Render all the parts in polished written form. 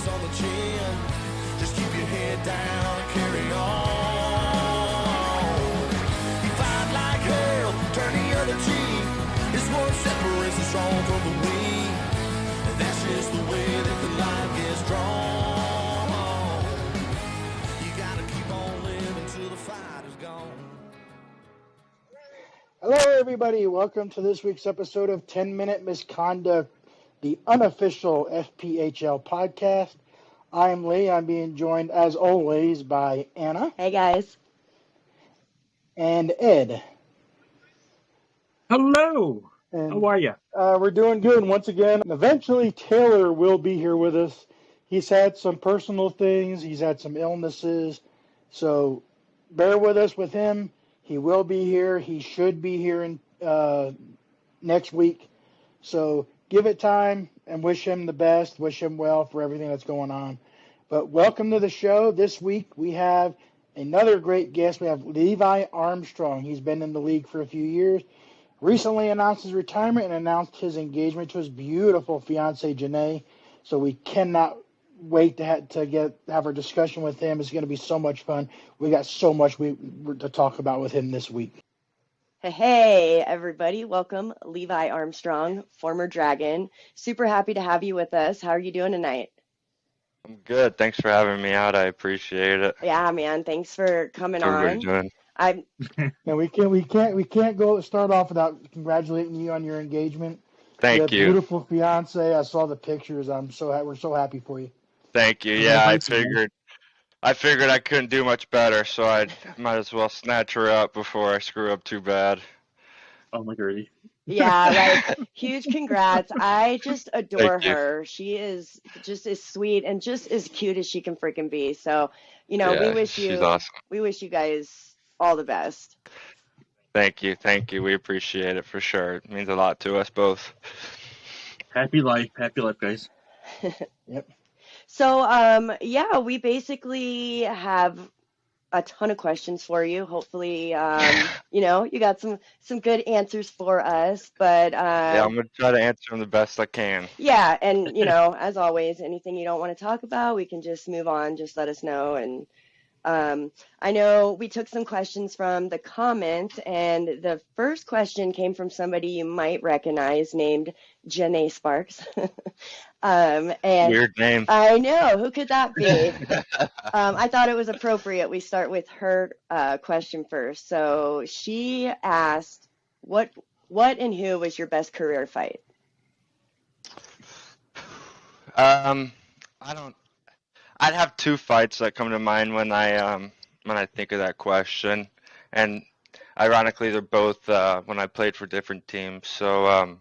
flex on the chin. Just keep your head down and carry on. You fight like hell, turn the other cheek. It's what separates the strong from the weak. And that's just the way that the line gets drawn. You gotta keep on living till the fight is gone. Hello, everybody. Welcome to this week's episode of 10-Minute Misconduct, the unofficial FPHL podcast. I'm Lee. I'm being joined, as always, by Anna. Hey, guys. And Ed. Hello. And, how are you? We're doing good. Once again, eventually Taylor will be here with us. He's had some personal things. He's had some illnesses. So bear with us with him. He will be here. He should be here in next week. So give it time and wish him the best. Wish him well for everything that's going on. But welcome to the show. This week we have another great guest. We have Levi Armstrong. He's been in the league for a few years. Recently announced his retirement and announced his engagement to his beautiful fiancée, Janae. So we cannot wait to have our discussion with him. It's going to be so much fun. We got so much to talk about with him this week. Hey, everybody. Welcome, Levi Armstrong, former Dragon. Super happy to have you with us. How are you doing tonight? I'm good. Thanks for having me out. I appreciate it. Yeah, man. Thanks for coming How's on. everybody doing? And we can't go start off without congratulating you on your engagement. Thank you. Beautiful fiance. I saw the pictures. We're so happy for you. Thank you. Yeah, I figured I couldn't do much better, so I might as well snatch her up before I screw up too bad. Oh my god. Yeah, like huge congrats. I just adore Thank you. her. She is just as sweet and just as cute as she can freaking be. So, we wish she's awesome. we wish you guys all the best. Thank you. We appreciate it for sure. It means a lot to us both. Happy life, guys. Yep. So, we basically have a ton of questions for you. Hopefully, you got some good answers for us. But Yeah, I'm gonna try to answer them the best I can. yeah, and as always, anything you don't want to talk about, we can just move on. Just let us know. And I know we took some questions from the comments, and the first question came from somebody you might recognize named Janae Sparks. And Weird name. I know, who could that be? I thought it was appropriate we start with her question first. So she asked, what and who was your best career fight? I'd have two fights that come to mind when I think of that question, and ironically they're both when I played for different teams. So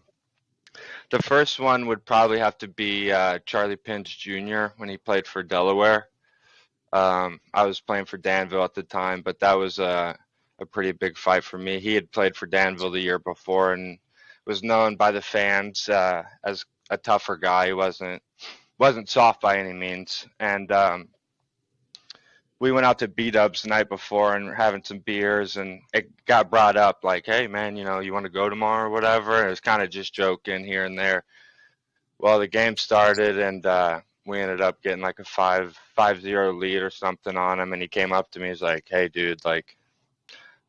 the first one would probably have to be Charlie Pins Jr. when he played for Delaware. I was playing for Danville at the time, but that was a pretty big fight for me. He had played for Danville the year before and was known by the fans as a tougher guy. He wasn't soft by any means. And we went out to B-Dubs the night before and were having some beers, and it got brought up like, hey, man, you want to go tomorrow or whatever? And it was kind of just joking here and there. Well, the game started, and we ended up getting like a 5-0 lead or something on him, and he came up to me. He's like, hey, dude, like,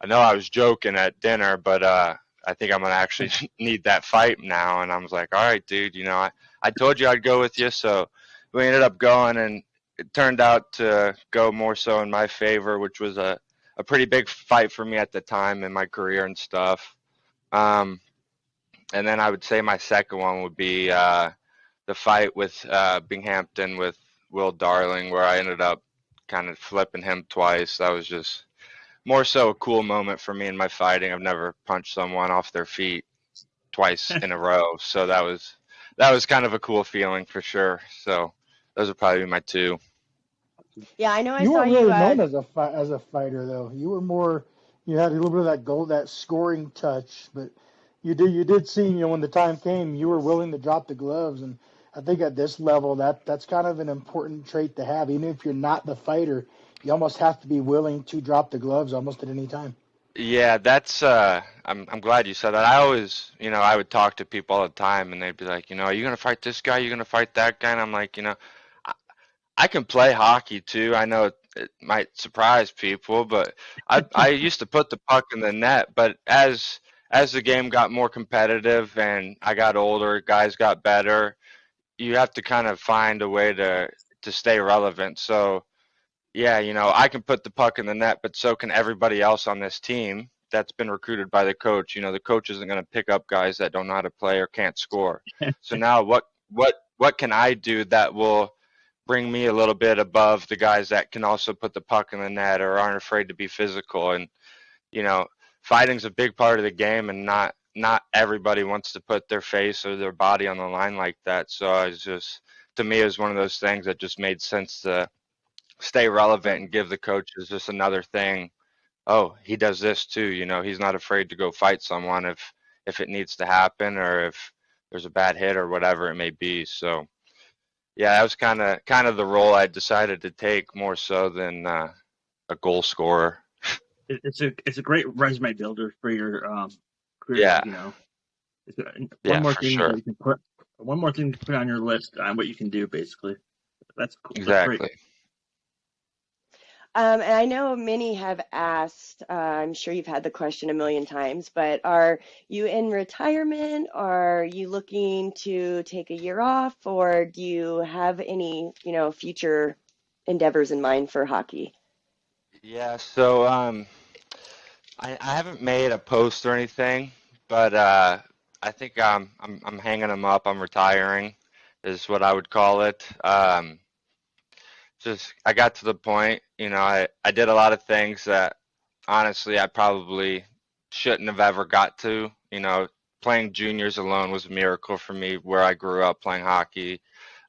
I know I was joking at dinner, but I think I'm going to actually need that fight now. And I was like, all right, dude, I told you I'd go with you. So we ended up going, and it turned out to go more so in my favor, which was a pretty big fight for me at the time in my career and stuff. And then I would say my second one would be the fight with Binghamton with Will Darling, where I ended up kind of flipping him twice. That was just more so a cool moment for me in my fighting. I've never punched someone off their feet twice in a row. So that was kind of a cool feeling for sure. So those would probably be my two. Yeah, I know. You weren't really known as a fighter, though. You were more. You had a little bit of that scoring touch, but you did seem, when the time came, you were willing to drop the gloves, and I think at this level, that's kind of an important trait to have. Even if you're not the fighter, you almost have to be willing to drop the gloves almost at any time. Yeah, that's I'm glad you said that. I always, I would talk to people all the time, and they'd be like, are you gonna fight this guy? Are you gonna fight that guy? And I'm like, I can play hockey too. I know it might surprise people, but I used to put the puck in the net. But as the game got more competitive and I got older, guys got better. You have to kind of find a way to stay relevant. So yeah, I can put the puck in the net, but so can everybody else on this team that's been recruited by the coach. The coach isn't going to pick up guys that don't know how to play or can't score. So now what can I do that will bring me a little bit above the guys that can also put the puck in the net or aren't afraid to be physical? And fighting's a big part of the game, and not everybody wants to put their face or their body on the line like that. So to me, it was one of those things that just made sense to stay relevant and give the coaches just another thing. Oh, he does this too. He's not afraid to go fight someone if it needs to happen, or if there's a bad hit or whatever it may be. So yeah, that was kind of the role I decided to take, more so than a goal scorer. It's a great resume builder for your career. Yeah. Yeah, for sure. One more thing to put on your list on what you can do, basically. That's cool. Exactly. That's great. And I know many have asked, I'm sure you've had the question a million times, but are you in retirement? Are you looking to take a year off, or do you have any, future endeavors in mind for hockey? Yeah, so I haven't made a post or anything, but I think I'm hanging them up. I'm retiring, is what I would call it. Just I got to the point, I did a lot of things that honestly I probably shouldn't have ever got to. Playing juniors alone was a miracle for me where I grew up playing hockey.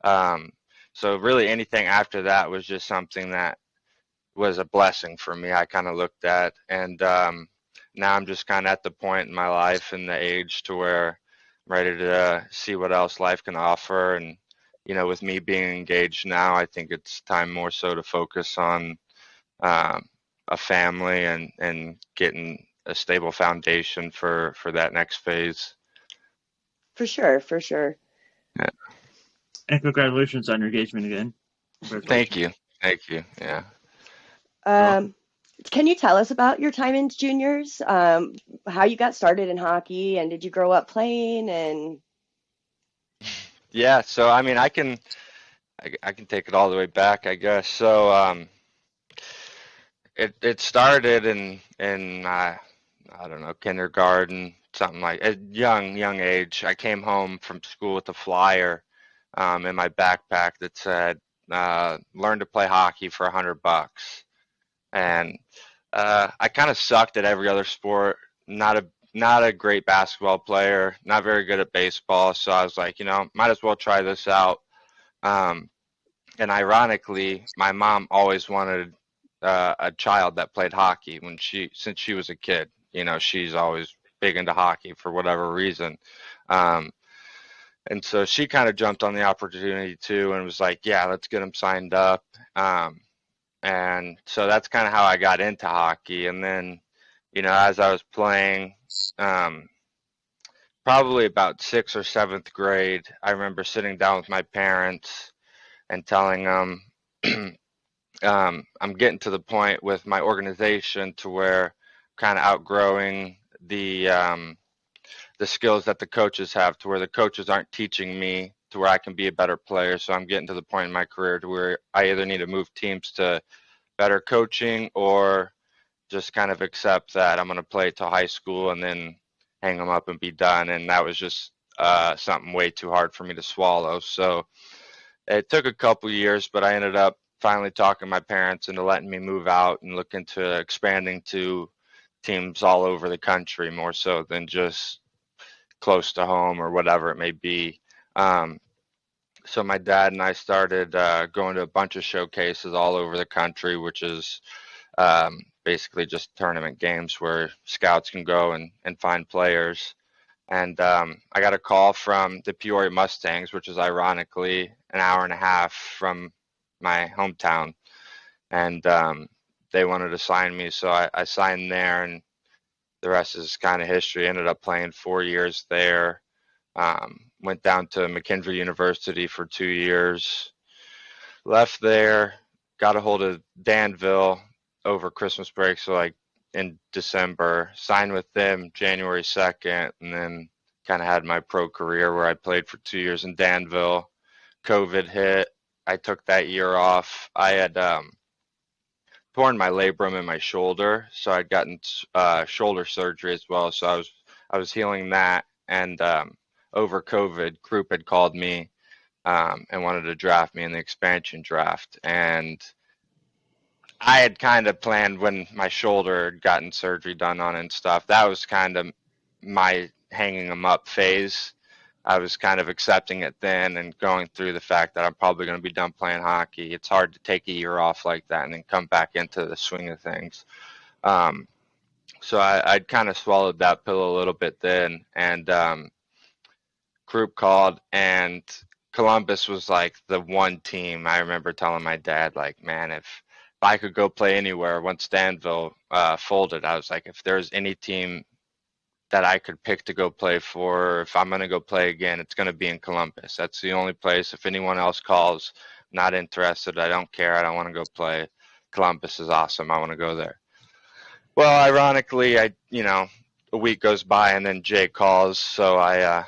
So really anything after that was just something that was a blessing for me. I kind of looked at, and now I'm just kind of at the point in my life and the age to where I'm ready to see what else life can offer. And with me being engaged now, I think it's time more so to focus on a family and getting a stable foundation for that next phase. For sure, for sure. Yeah. And congratulations on your engagement again. Thank you. Yeah. Can you tell us about your time in juniors? How you got started in hockey, and did you grow up playing? And Yeah, so I mean, I can take it all the way back, I guess. So it started in I don't know, kindergarten, something like a young age. I came home from school with a flyer in my backpack that said, "Learn to play hockey for $100." And I kind of sucked at every other sport. Not a great basketball player. Not very good at baseball. So I was like, might as well try this out. And ironically, my mom always wanted a child that played hockey since she was a kid. She's always big into hockey for whatever reason. And so she kind of jumped on the opportunity too and was like, yeah, let's get him signed up. And so that's kind of how I got into hockey. And then, as I was playing, probably about 6th or 7th grade, I remember sitting down with my parents and telling them, I'm getting to the point with my organization to where I'm kind of outgrowing the skills that the coaches have, to where the coaches aren't teaching me to where I can be a better player. So I'm getting to the point in my career to where I either need to move teams to better coaching or just kind of accept that I'm going to play till high school and then hang them up and be done. And that was just something way too hard for me to swallow. So it took a couple years, but I ended up finally talking my parents into letting me move out and look into expanding to teams all over the country, more so than just close to home or whatever it may be. So my dad and I started going to a bunch of showcases all over the country, which is basically just tournament games where scouts can go and find players. And I got a call from the Peoria Mustangs, which is ironically an hour and a half from my hometown. And they wanted to sign me, so I signed there, and the rest is kind of history. Ended up playing 4 years there. Went down to McKendree University for 2 years. left there, got a hold of Danville over Christmas break, so like in December, signed with them January 2nd, and then kind of had my pro career where I played for 2 years in Danville. COVID hit. I took that year off. I had torn my labrum in my shoulder, so I'd gotten shoulder surgery as well. So I was healing that, and over COVID, Croup had called me and wanted to draft me in the expansion draft, and I had kind of planned when my shoulder had gotten surgery done on it and stuff. That was kind of my hanging them up phase. I was kind of accepting it then and going through the fact that I'm probably going to be done playing hockey. It's hard to take a year off like that and then come back into the swing of things. So I'd kind of swallowed that pill a little bit then, and Group called, and Columbus was like the one team. I remember telling my dad, like, man, if I could go play anywhere, once Danville folded, I was like, if there's any team that I could pick to go play for, if I'm going to go play again, it's going to be in Columbus. That's the only place. If anyone else calls, not interested, I don't care, I don't want to go play. Columbus is awesome, I want to go there. Well, ironically, a week goes by and then Jay calls, so I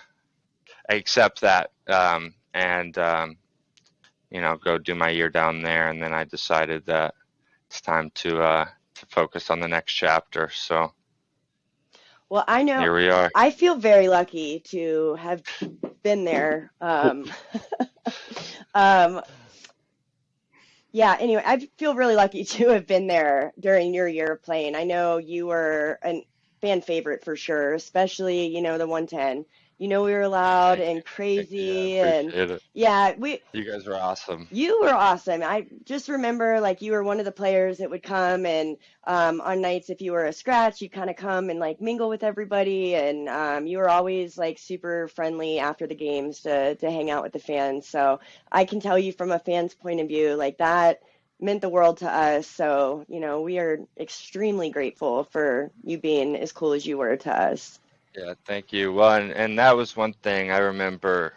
accept that and go do my year down there, and then I decided that it's time to focus on the next chapter. So Well, I know here we are. I feel very lucky to have been there. Yeah, anyway, I feel really lucky to have been there during your year of playing. I know you were a fan favorite for sure, especially, the 110. We were loud and crazy, Yeah, and appreciate it. yeah, You guys were awesome. you were awesome. I just remember like you were one of the players that would come and on nights if you were a scratch, you kind of come and like mingle with everybody, and you were always like super friendly after the games to hang out with the fans. So I can tell you from a fan's point of view, like that meant the world to us. So, we are extremely grateful for you being as cool as you were to us. Yeah, thank you. Well, and that was one thing I remember,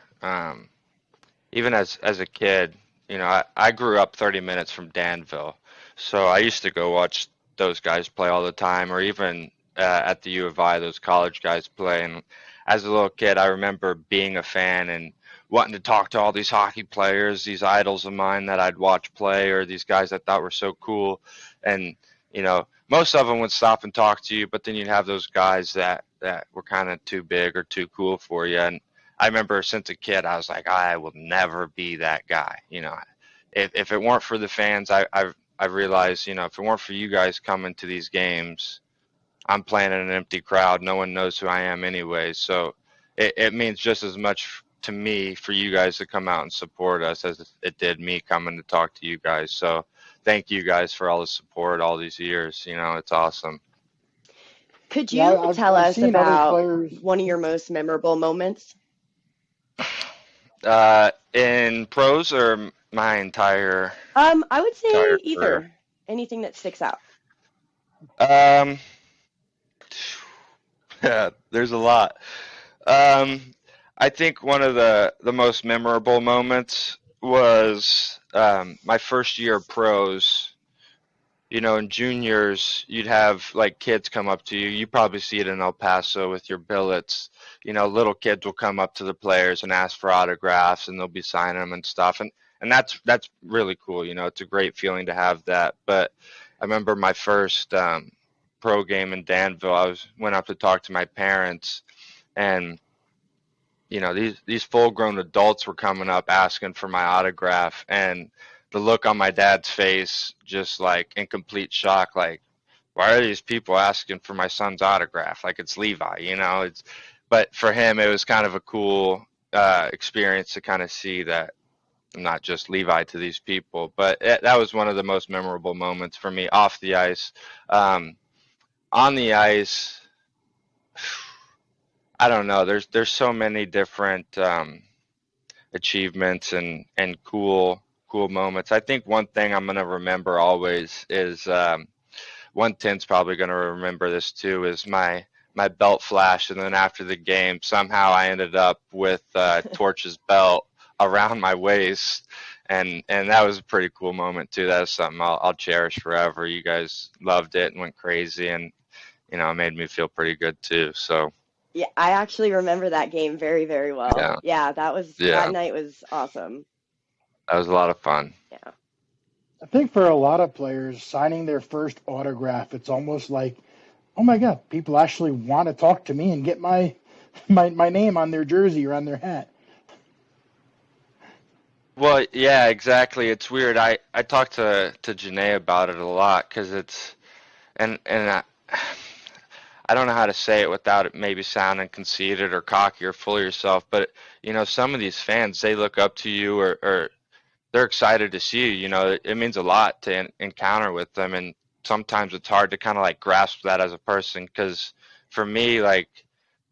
even as a kid, I grew up 30 minutes from Danville, so I used to go watch those guys play all the time, or even at the U of I, those college guys play. And as a little kid, I remember being a fan and wanting to talk to all these hockey players, these idols of mine that I'd watch play, or these guys I thought were so cool. And, most of them would stop and talk to you, but then you'd have those guys that were kind of too big or too cool for you. And I remember since a kid, I was like, I will never be that guy. If it weren't for the fans, I realized, if it weren't for you guys coming to these games, I'm playing in an empty crowd. No one knows who I am anyway. So it means just as much to me for you guys to come out and support us as it did me coming to talk to you guys. So thank you guys for all the support all these years. It's awesome. Could you Yeah, tell I've us seen other about players. one of your most memorable moments? In pros or my entire I would say career? either. Anything that sticks out. Um, yeah, there's a lot. I think one of the most memorable moments was my first year of pros. In juniors, you'd have like kids come up to you. You probably see it in El Paso with your billets. Little kids will come up to the players and ask for autographs, and they'll be signing them and stuff. And that's really cool. It's a great feeling to have that. But I remember my first pro game in Danville. Went up to talk to my parents, and these full-grown adults were coming up asking for my autograph, and the look on my dad's face, just like in complete shock, like, why are these people asking for my son's autograph? Like, it's Levi, but for him, it was kind of a cool experience to kind of see that I'm not just Levi to these people. But that was one of the most memorable moments for me off the ice. On the ice, I don't know. There's so many different achievements and cool moments. I think one thing I'm gonna remember always is 110's probably gonna remember this too, is my belt flash, and then after the game somehow I ended up with Torch's belt around my waist, and that was a pretty cool moment too. That was something I'll cherish forever. You guys loved it and went crazy, and it made me feel pretty good too. So Yeah, I actually remember that game very, very well. yeah, Yeah, that yeah, night was awesome. that was a lot of fun. Yeah. I think for a lot of players, signing their first autograph, it's almost like, oh my God, people actually want to talk to me and get my name on their jersey or on their hat. Well, yeah, exactly. It's weird. I talked to Janae about it a lot because I don't know how to say it without it maybe sounding conceited or cocky or full of yourself, but some of these fans, they look up to you, or they're excited to see you. It means a lot to encounter with them, and sometimes it's hard to kind of like grasp that as a person, because for me, like,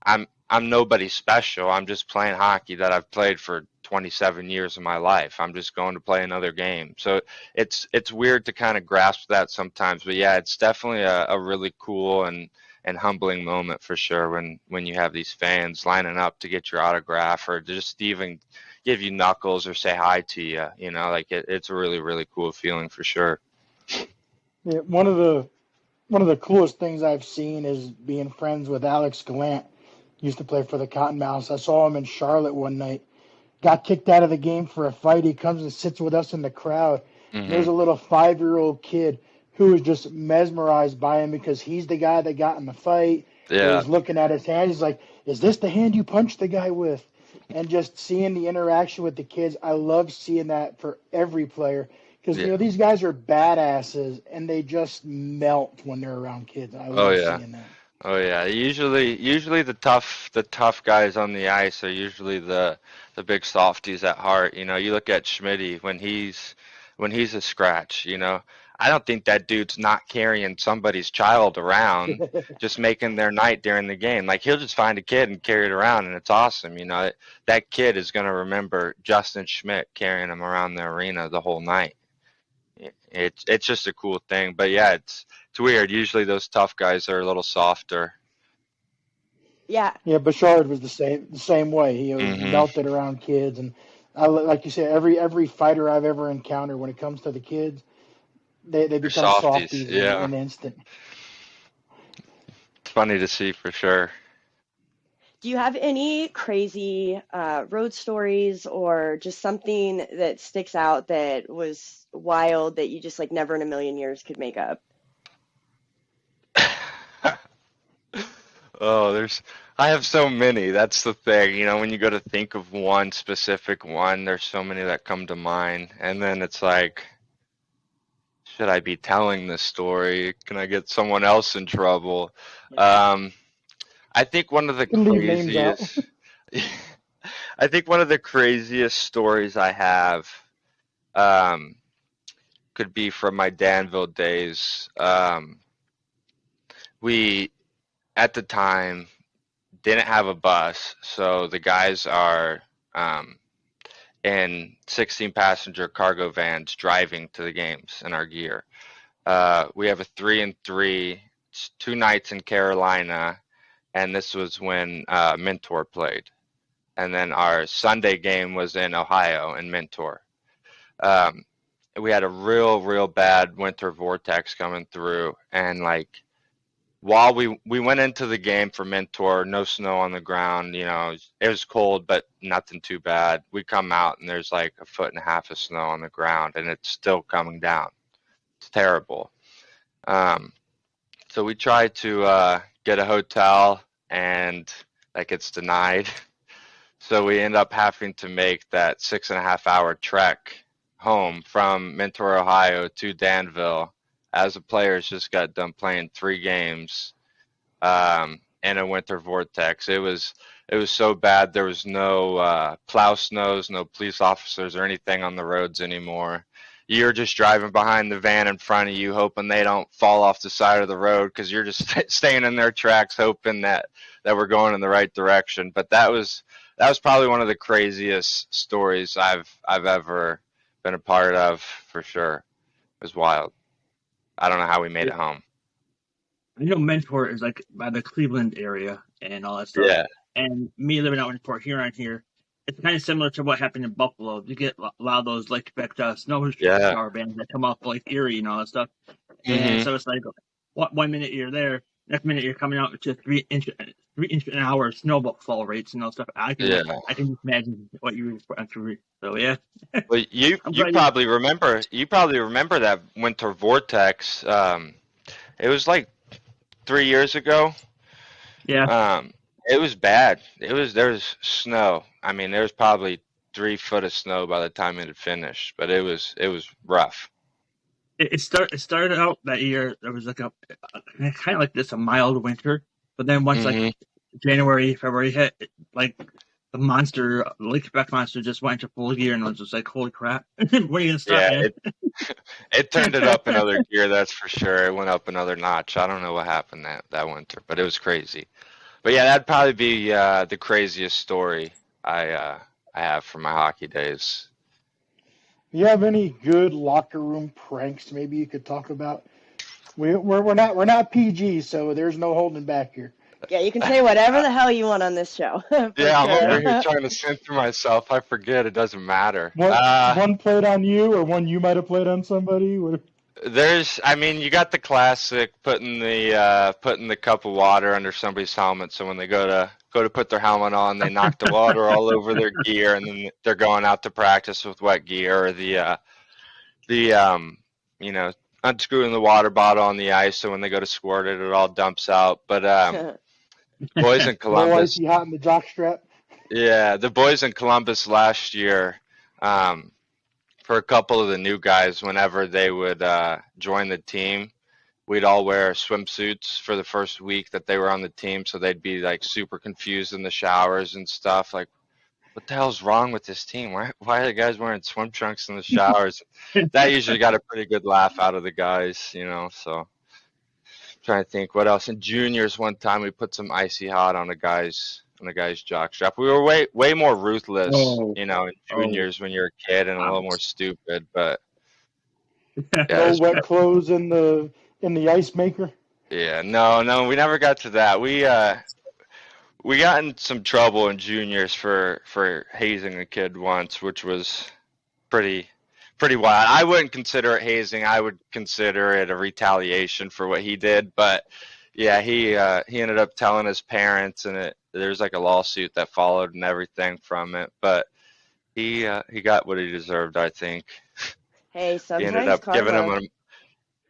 I'm nobody special. I'm just playing hockey that I've played for 27 years of my life. I'm just going to play another game. So it's weird to kind of grasp that sometimes. But yeah, it's definitely a really cool and humbling moment for sure when you have these fans lining up to get your autograph or just even give you knuckles or say hi to you. Like it's a really, really cool feeling for sure. Yeah, one of the coolest things I've seen is being friends with Alex Gallant. Used to play for the Cottonmouths. I saw him in Charlotte one night. Got kicked out of the game for a fight. He comes and sits with us in the crowd. And Hmm. there's a little 5-year-old kid who was just mesmerized by him because he's the guy that got in the fight. Yeah. He's looking at his hand. He's like, "Is this the hand you punched the guy with?" And just seeing the interaction with the kids, I love seeing that for every player because Yeah. these guys are badasses and they just melt when they're around kids. I Oh love yeah. seeing that. Oh yeah, usually the tough guys on the ice are usually the big softies at heart. You look at Schmitty when he's a scratch. I don't think that dude's not carrying somebody's child around, just making their night during the game. Like he'll just find a kid and carry it around, and it's awesome. That kid is gonna remember Justin Schmidt carrying him around the arena the whole night. It's just a cool thing. But yeah, it's weird. Usually those tough guys are a little softer. Yeah. Yeah, Bouchard was the same way. He was Hmm. melted around kids, and like you said, every fighter I've ever encountered when it comes to the kids, they They're become softies. softies in Yeah. an instant. It's funny to see for sure. Do you have any crazy road stories or just something that sticks out that was wild that you just like never in a million years could make up? Oh, I have so many. That's the thing. When you go to think of one specific one, there's so many that come to mind. And then it's like, should I be telling this story? Can I get someone else in trouble? Um, I think one of the You can leave names out. craziest, I think one of the craziest stories I have, um, could be from my Danville days. We, at the time, didn't have a bus, so the guys are um, in 16 passenger cargo vans driving to the games in our gear. We have a 3-and-3, 2 nights in Carolina, and this was when Mentor played. And then our Sunday game was in Ohio in Mentor. Um, we had a real, real bad winter vortex coming through, and like while we went into the game for Mentor, no snow on the ground, it was cold, but nothing too bad. We come out and there's like a foot and a half of snow on the ground, and it's still coming down. It's terrible. Um, so we try to get a hotel, and like it's denied. So we end up having to make that 6.5 hour trek home from Mentor, Ohio to Danville, as the players just got done playing 3 games in a winter vortex. It was so bad there was no plow snows, no police officers or anything on the roads anymore. You're just driving behind the van in front of you, hoping they don't fall off the side of the road because you're just staying in their tracks, hoping that we're going in the right direction. But that was probably one of the craziest stories I've ever been a part of for sure. It was wild. I don't know how we made it Yeah. home. I know Mentor is like by the Cleveland area and all that stuff. Yeah. And me living out in Port Huron here, it's kind of similar to what happened in Buffalo. You get a lot of those like snow Yeah. shower bands that come off like Erie and all that stuff. And hmm so it's like, one minute you're there, next minute you're coming out to 3 inch an hour snowfall rates and all stuff. I can Yeah. just imagine what you went through. So yeah, Well, you I'm you glad probably remember that winter vortex. It was like 3 years ago. yeah. It was bad. There was snow. I mean, there was probably 3 foot of snow by the time it had finished, but it was rough. It started out that year. There was like a kind of like this a mild winter, but then once like hmm January, February hit, like the monster, Lake Effect monster just went into full gear, and I was just like, holy crap, when are you gonna stop, Yeah, man? it turned it up another gear, that's for sure. It went up another notch. I don't know what happened that winter, but it was crazy. But yeah, that'd probably be the craziest story I have from my hockey days. You have any good locker room pranks maybe you could talk about? We're not PG, so there's no holding back here. Yeah, you can say whatever the hell you want on this show, for Yeah, I'm over sure. here trying to censor myself. I forget. It doesn't matter. One played on you, or one you might have played on somebody? I mean, you got the classic putting the cup of water under somebody's helmet, so when they go to put their helmet on, they knock the water all over their gear, and then they're going out to practice with wet gear, or you know, unscrewing the water bottle on the ice, so when they go to squirt it, it all dumps out. But boys in Low Columbus, icy hot in the jockstrap. yeah, the boys in Columbus last year. For a couple of the new guys, whenever they would join the team, we'd all wear swimsuits for the first week that they were on the team, so they'd be like super confused in the showers and stuff. Like, what the hell's wrong with this team? Why are the guys wearing swim trunks in the showers? That usually got a pretty good laugh out of the guys, you know. So, trying to think what else. In juniors, one time we put some icy hot on a guy's jockstrap. We were way more ruthless, Oh, you know, in juniors when you're a kid and a little more stupid. But yeah, No wet clothes in the ice maker. yeah, no, we never got to that. We got in some trouble in juniors for hazing a kid once, which was pretty wild. I wouldn't consider it hazing. I would consider it a retaliation for what he did. But yeah, he ended up telling his parents, and there's like a lawsuit that followed and everything from it. But he got what he deserved, I think. Hey, He ended sometimes up giving him karma.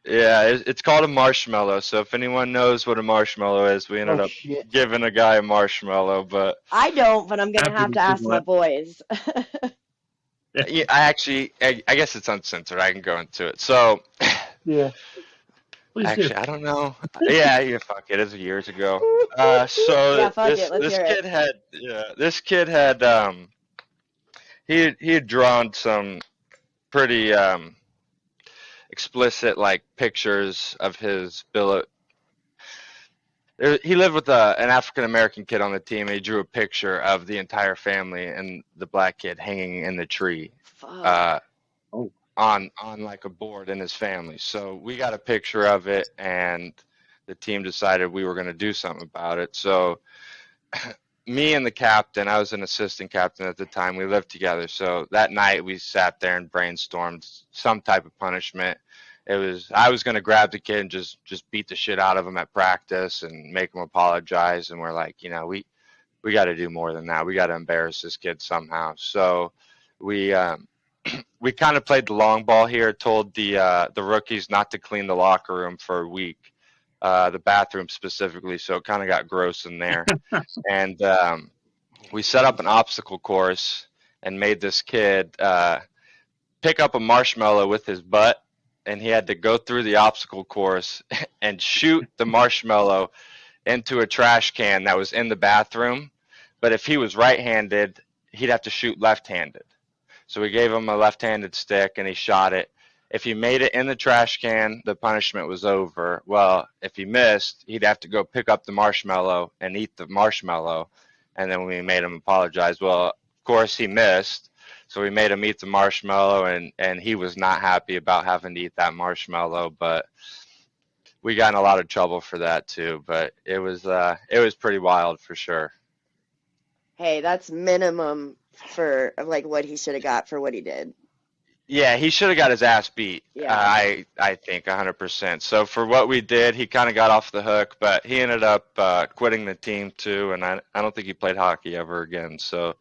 it's called a marshmallow. So if anyone knows what a marshmallow is, we ended Oh up shit! giving a guy a marshmallow. But I don't, but I'm gonna have to ask my boys. yeah, I guess it's uncensored. I can go into it. So Yeah. please actually, do. I don't know. Yeah, fuck it. It was years ago. So Yeah, fuck this it. Let's this hear kid it. had this kid had he had drawn some pretty explicit like pictures of his billet. He lived with an African American kid on the team, and he drew a picture of the entire family and the black kid hanging in the tree. Fuck. On like a board in his family. So we got a picture of it, and the team decided we were going to do something about it. So me and the captain, I was an assistant captain at the time, we lived together. So that night we sat there and brainstormed some type of punishment. I was going to grab the kid and just beat the shit out of him at practice and make him apologize. And we're like, you know, we got to do more than that. We got to embarrass this kid somehow. So we kind of played the long ball here, told the rookies not to clean the locker room for a week, the bathroom specifically, so it kind of got gross in there. And we set up an obstacle course and made this kid pick up a marshmallow with his butt, and he had to go through the obstacle course and shoot the marshmallow into a trash can that was in the bathroom. But if he was right-handed, he'd have to shoot left-handed. So we gave him a left-handed stick, and he shot it. If he made it in the trash can, the punishment was over. Well, if he missed, he'd have to go pick up the marshmallow and eat the marshmallow. And then we made him apologize. Well, of course, he missed. So we made him eat the marshmallow, and he was not happy about having to eat that marshmallow. But we got in a lot of trouble for that, too. But it was pretty wild for sure. Hey, that's minimum for like what he should have got for what he did. Yeah, he should have got his ass beat. Yeah. I think 100%. So for what we did, he kind of got off the hook, but he ended up quitting the team too, and I don't think he played hockey ever again. So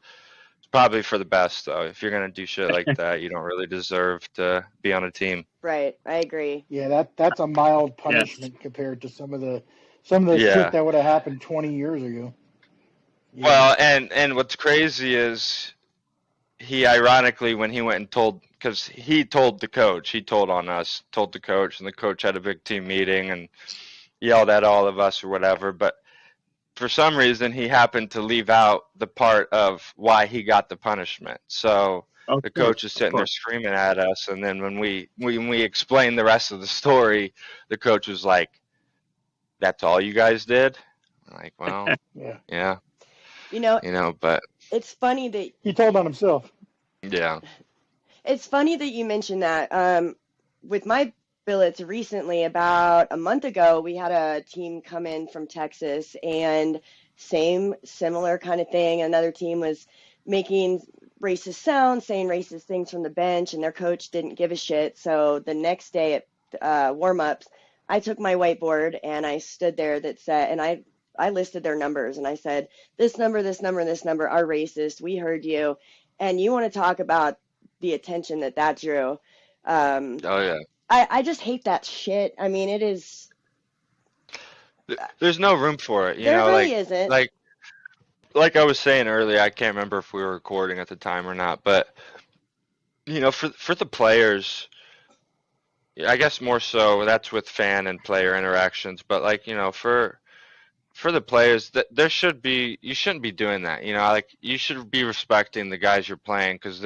it's probably for the best, though. If you're gonna do shit like that, you don't really deserve to be on a team. Right. I agree. Yeah, that's a mild punishment compared to some of the shit that would have happened 20 years ago. Yeah. Well, and what's crazy is he ironically, when he went and told, because he told the coach, he told on us, told the coach, and the coach had a big team meeting and yelled at all of us or whatever. But for some reason, he happened to leave out the part of why he got the punishment. So the coach is sitting there screaming at us, and then when we explained the rest of the story, the coach was like, "That's all you guys did?" I'm like, well, yeah. But it's funny that he told on himself. Yeah. It's funny that you mentioned that. With my billets recently, about a month ago, we had a team come in from Texas, and similar kind of thing. Another team was making racist sounds, saying racist things from the bench, and their coach didn't give a shit. So the next day at warm-ups, I took my whiteboard and I stood there that said, and I listed their numbers, and I said, this number, this number, and this number are racist. We heard you. And you want to talk about the attention that drew. Oh, yeah. I just hate that shit. I mean, it is. There's no room for it. There really isn't. Like I was saying earlier, I can't remember if we were recording at the time or not, but, for the players, I guess more so that's with fan and player interactions, but for the players, you shouldn't be doing that. You should be respecting the guys you're playing, because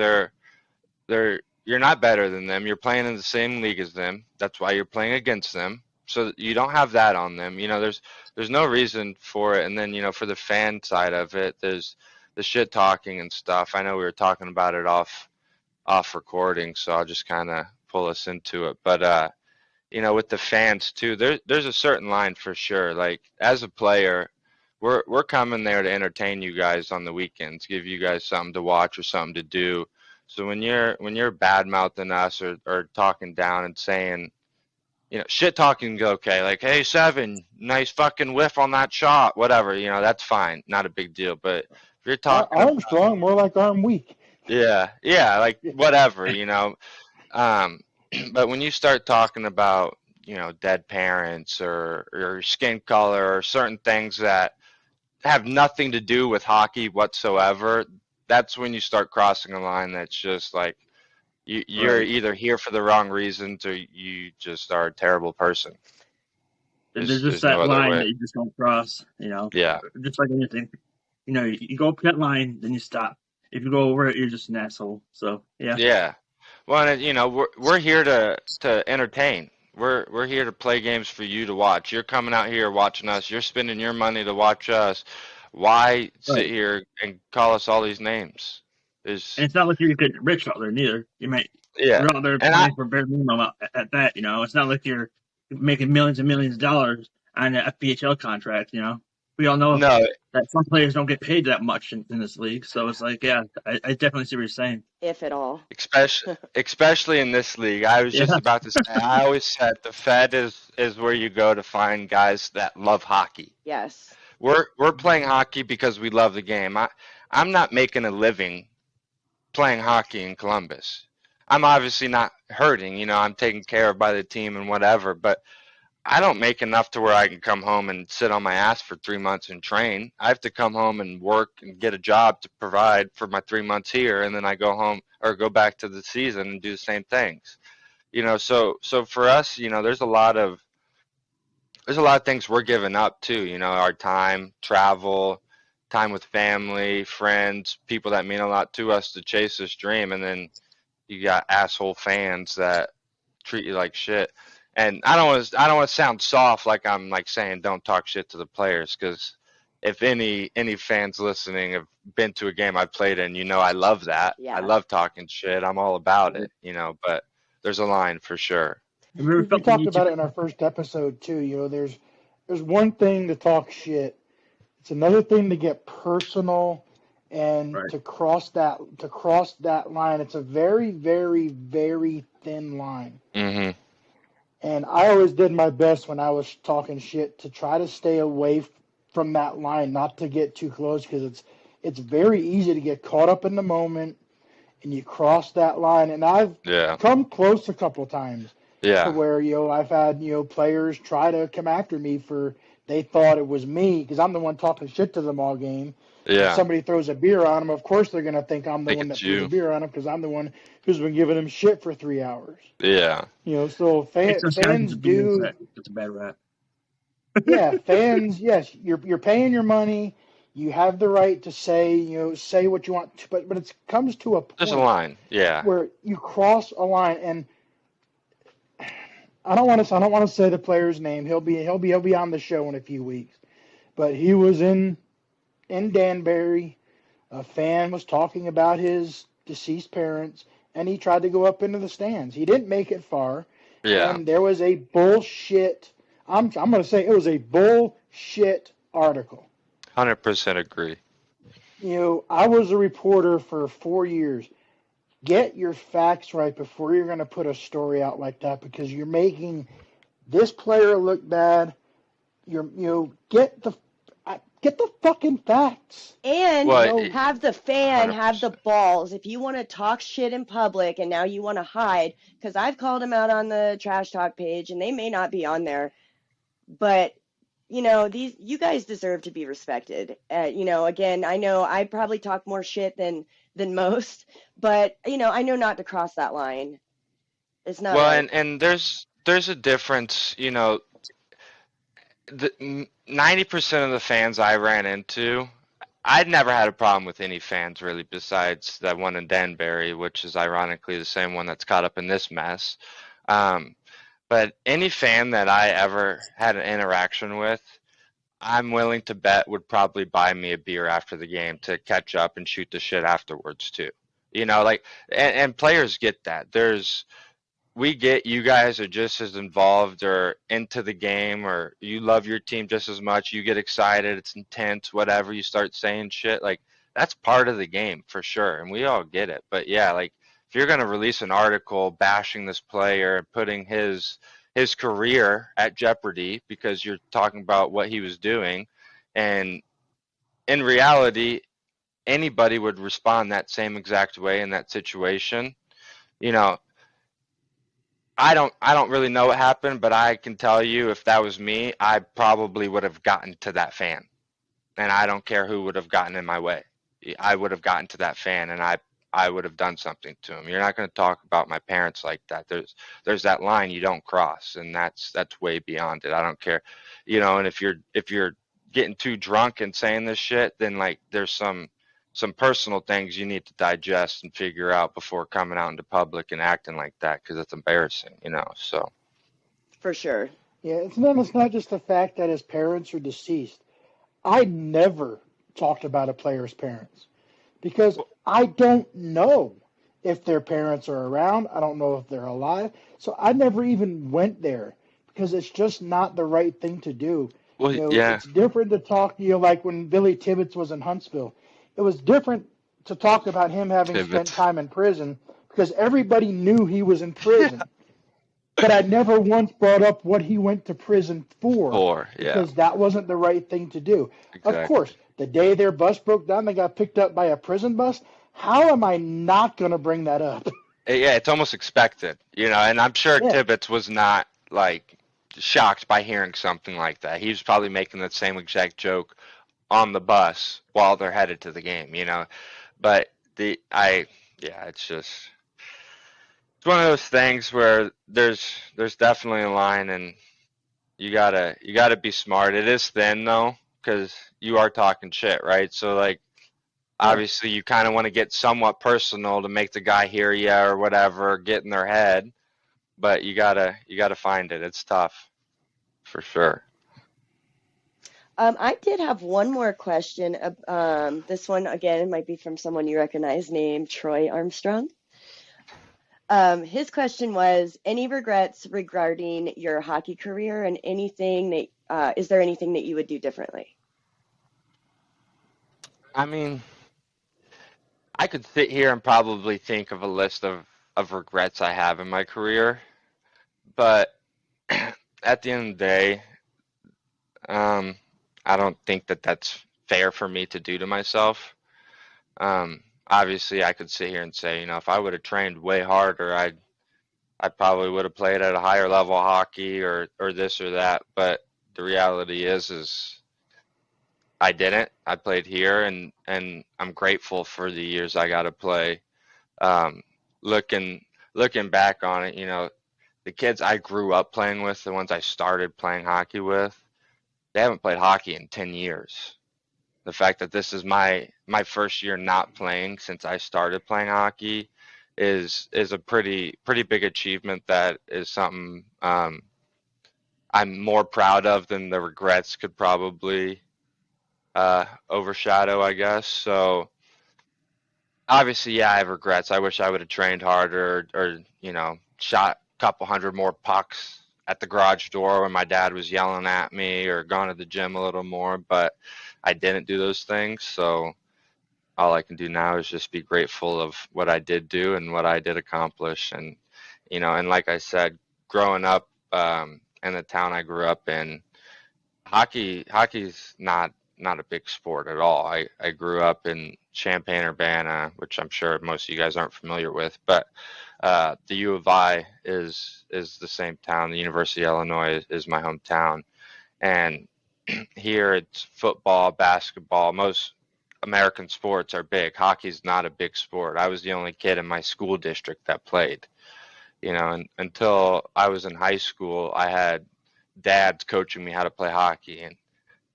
you're not better than them. You're playing in the same league as them. That's why you're playing against them. So you don't have that on them. There's no reason for it. And then, for the fan side of it, there's the shit talking and stuff. I know we were talking about it off recording, so I'll just kind of pull us into it. But, with the fans too, there's a certain line for sure. Like, as a player, we're coming there to entertain you guys on the weekends, give you guys something to watch or something to do. So when you're bad mouthing us or talking down and saying, shit talking, okay, like, hey, Seven, nice fucking whiff on that shot, whatever, that's fine, not a big deal. But if you're talking Armstrong, more like arm weak. Yeah, like whatever, but when you start talking about, dead parents or skin color or certain things that have nothing to do with hockey whatsoever, that's when you start crossing a line that's just like, you're either here for the wrong reasons or you just are a terrible person. There's just that line that you just don't cross, Yeah. Just like anything. You go up that line, then you stop. If you go over it, you're just an asshole. So, yeah. Yeah. Well, we're here to entertain. We're here to play games for you to watch. You're coming out here watching us. You're spending your money to watch us. Why sit here and call us all these names? And it's not like you're getting rich out there neither. You might you're out there playing for bare minimum at that. It's not like you're making millions and millions of dollars on an FPHL contract. We all know that some players don't get paid that much in this league. So it's like, yeah, I definitely see what you're saying. If at all. Especially in this league. I was just about to say, I always said the Fed is where you go to find guys that love hockey. Yes. We're playing hockey because we love the game. I'm not making a living playing hockey in Columbus. I'm obviously not hurting, I'm taken care of by the team and whatever, but I don't make enough to where I can come home and sit on my ass for 3 months and train. I have to come home and work and get a job to provide for my 3 months here, and then I go home or go back to the season and do the same things. So for us, there's a lot of things we're giving up too, our time, travel, time with family, friends, people that mean a lot to us to chase this dream, and then you got asshole fans that treat you like shit. And I don't want to sound soft, like I'm like saying don't talk shit to the players, because if any fans listening have been to a game I've played in, I love that. Yeah. I love talking shit. I'm all about it, but there's a line for sure. We talked about it in our first episode too. There's one thing to talk shit. It's another thing to get personal And Right. to cross that line, it's a very, very, very thin line. Mm-hmm. And I always did my best when I was talking shit to try to stay away from that line, not to get too close, because it's very easy to get caught up in the moment, and you cross that line. And I've come close a couple times to where I've had players try to come after me for they thought it was me because I'm the one talking shit to them all game. If somebody throws a beer on them, of course they're gonna think I'm the one that threw the beer on them because I'm the one who's been giving them shit for 3 hours. Yeah. So fans do. It's a bad rap. Yeah, fans. Yes, you're paying your money. You have the right to say what you want, but it comes to a point. There's a line. Yeah. Where you cross a line, and I don't want to say the player's name. He'll be on the show in a few weeks, but he was in Danbury. A fan was talking about his deceased parents, and he tried to go up into the stands. He didn't make it far. Yeah. And there was a bullshit. I'm going to say it was a bullshit article. 100% agree. I was a reporter for 4 years. Get your facts right before you're going to put a story out like that, because you're making this player look bad. Get the fucking facts. And have the fan 100%. Have the balls. If you want to talk shit in public and now you want to hide, because I've called them out on the trash talk page and they may not be on there, but you guys deserve to be respected. Again, I know I probably talk more shit than most, but I know not to cross that line. It's not. Well, right. and there's a difference. 90% of the fans I ran into, I'd never had a problem with any fans really, besides that one in Danbury, which is ironically the same one that's caught up in this mess. But any fan that I ever had an interaction with, I'm willing to bet would probably buy me a beer after the game to catch up and shoot the shit afterwards too. And players get that. We get you guys are just as involved or into the game, or you love your team just as much. You get excited, it's intense, whatever. You start saying shit, like that's part of the game for sure, and we all get it. But yeah, like if you're gonna release an article bashing this player and putting his career at jeopardy because you're talking about what he was doing, and in reality, anybody would respond that same exact way in that situation. I don't really know what happened, but I can tell you if that was me, I probably would have gotten to that fan. And I don't care who would have gotten in my way. I would have gotten to that fan, and I would have done something to him. You're not going to talk about my parents like that. There's that line you don't cross, and that's way beyond it. I don't care. And if you're getting too drunk and saying this shit, then like there's some personal things you need to digest and figure out before coming out into public and acting like that, because it's embarrassing, so. For sure. Yeah, it's not just the fact that his parents are deceased. I never talked about a player's parents because I don't know if their parents are around. I don't know if they're alive. So I never even went there because it's just not the right thing to do. Well, yeah. It's different to talk, like when Billy Tibbetts was in Huntsville. It was different to talk about him having spent time in prison because everybody knew he was in prison. But I never once brought up what he went to prison for. Because that wasn't the right thing to do. Exactly. Of course, the day their bus broke down, they got picked up by a prison bus. How am I not going to bring that up? Yeah, it's almost expected, and I'm sure Tibbetts was not, like, shocked by hearing something like that. He was probably making the same exact joke on the bus while they're headed to the game, but it's just, it's one of those things where there's definitely a line, and you gotta be smart. It is thin though, because you are talking shit, right? So like, obviously you kind of want to get somewhat personal to make the guy hear you or whatever, get in their head, but you gotta find it. It's tough, for sure. I did have one more question. This one, again, might be from someone you recognize named Troy Armstrong. His question was, any regrets regarding your hockey career and anything that, is there anything that you would do differently? I mean, I could sit here and probably think of a list of regrets I have in my career, but at the end of the day, I don't think that that's fair for me to do to myself. Obviously, I could sit here and say, if I would have trained way harder, I probably would have played at a higher level of hockey or this or that. But the reality is I didn't. I played here, and I'm grateful for the years I got to play. Um, looking back on it, the kids I grew up playing with, the ones I started playing hockey with, they haven't played hockey in 10 years. The fact that this is my first year not playing since I started playing hockey is a pretty big achievement. That is something I'm more proud of than the regrets could probably overshadow, I guess. So obviously, yeah, I have regrets. I wish I would have trained harder or shot a couple hundred more pucks at the garage door when my dad was yelling at me, or gone to the gym a little more, but I didn't do those things. So all I can do now is just be grateful of what I did do and what I did accomplish. And and like I said, growing up in the town I grew up in, hockey's not a big sport at all. I grew up in Champaign-Urbana, which I'm sure most of you guys aren't familiar with, but the U of I is the same town. The University of Illinois is my hometown, and here it's football, basketball. Most American sports are big. Hockey's not a big sport. I was the only kid in my school district that played. And until I was in high school, I had dads coaching me how to play hockey, and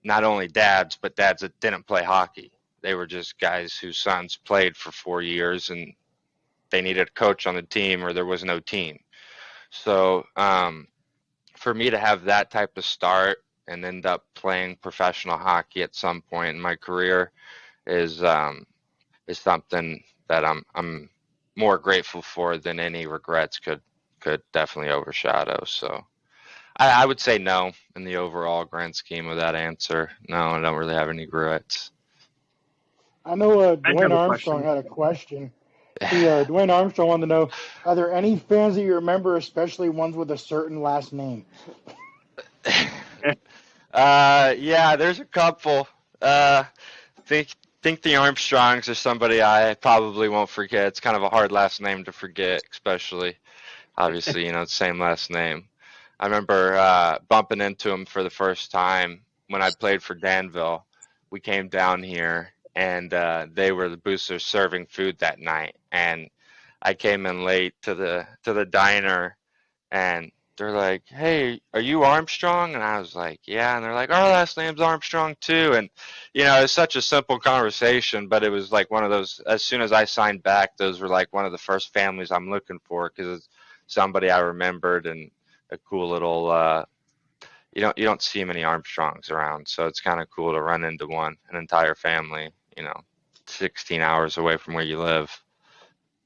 not only dads, but dads that didn't play hockey. They were just guys whose sons played for 4 years, and they needed a coach on the team, or there was no team. So for me to have that type of start and end up playing professional hockey at some point in my career is something that I'm more grateful for than any regrets could definitely overshadow. So I would say no in the overall grand scheme of that answer. No, I don't really have any regrets. I know I Dwayne have a Armstrong question. had a question. Dwayne Armstrong wanted to know, are there any fans that you remember, especially ones with a certain last name? Yeah, there's a couple. Think the Armstrongs are somebody I probably won't forget. It's kind of a hard last name to forget, especially obviously, same last name. I remember bumping into him for the first time when I played for Danville. We came down here, and they were the boosters serving food that night, and I came in late to the diner, and they're like, "Hey, are you Armstrong?" And I was like, "Yeah." And they're like, "Our last name's Armstrong too." And it's such a simple conversation, but it was like one of those. As soon as I signed back, those were like one of the first families I'm looking for, because it's somebody I remembered, and a cool little. You don't see many Armstrongs around, so it's kind of cool to run into an entire family. 16 hours away from where you live.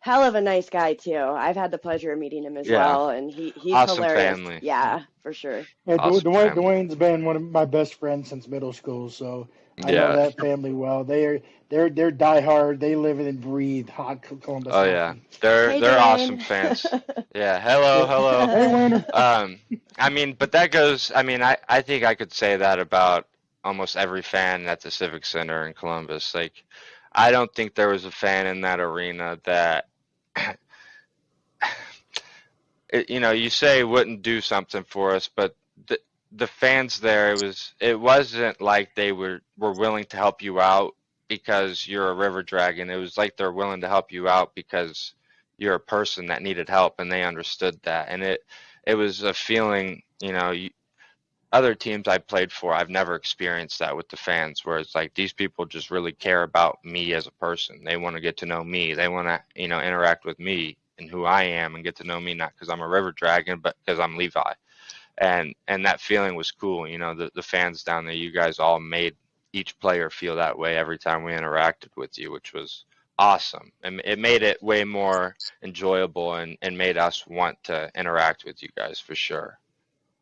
Hell of a nice guy too. I've had the pleasure of meeting him as Yeah, well, and he's awesome hilarious. family. Yeah, for sure. Yeah, Awesome family. Dwayne's been one of my best friends since middle school, so I know Yeah. that family well. They're diehard. They live and breathe Columbus Oh yeah, hockey. Hey, they're awesome Dwayne. fans. Yeah, hello, Yeah. hello. Hey, Wayner. I mean, but that goes. I mean, I think I could say that about almost every fan at the Civic Center in Columbus. Like, I don't think there was a fan in that arena that, you say wouldn't do something for us, but the fans there, it wasn't like they were willing to help you out because you're a river dragon. It was like they're willing to help you out because you're a person that needed help, and they understood that. And it was a feeling, other teams I played for, I've never experienced that with the fans, where it's like these people just really care about me as a person. They want to get to know me. They want to, interact with me and who I am, and get to know me, not because I'm a river dragon, but because I'm Levi. And that feeling was cool. The fans down there, you guys all made each player feel that way every time we interacted with you, which was awesome. And it made it way more enjoyable, and made us want to interact with you guys for sure.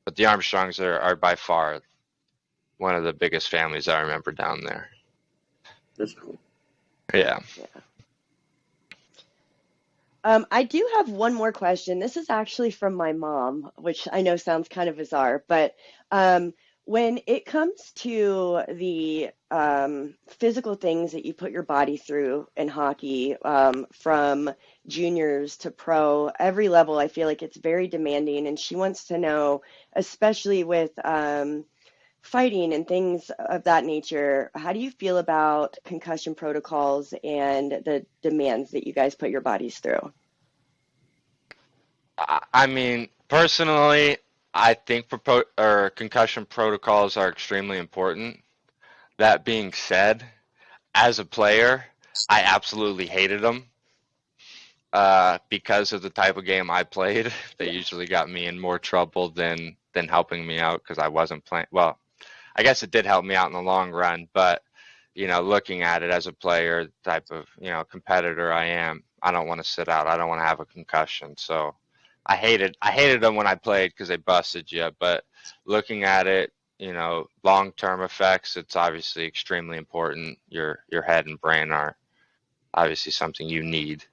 But the Armstrongs are by far one of the biggest families I remember down there. That's cool. Yeah. I do have one more question. This is actually from my mom, which I know sounds kind of bizarre, but when it comes to the physical things that you put your body through in hockey, from juniors to pro, every level, I feel like it's very demanding. And she wants to know, especially with fighting and things of that nature, how do you feel about concussion protocols and the demands that you guys put your bodies through? I mean, personally, I think concussion protocols are extremely important. That being said, as a player, I absolutely hated them because of the type of game I played. They usually got me in more trouble than helping me out because I wasn't playing. Well, I guess it did help me out in the long run, but looking at it as a player, the type of competitor I am, I don't want to sit out. I don't want to have a concussion. So I hated them when I played because they busted you. But looking at it, long-term effects, it's obviously extremely important. Your head and brain are obviously something you need.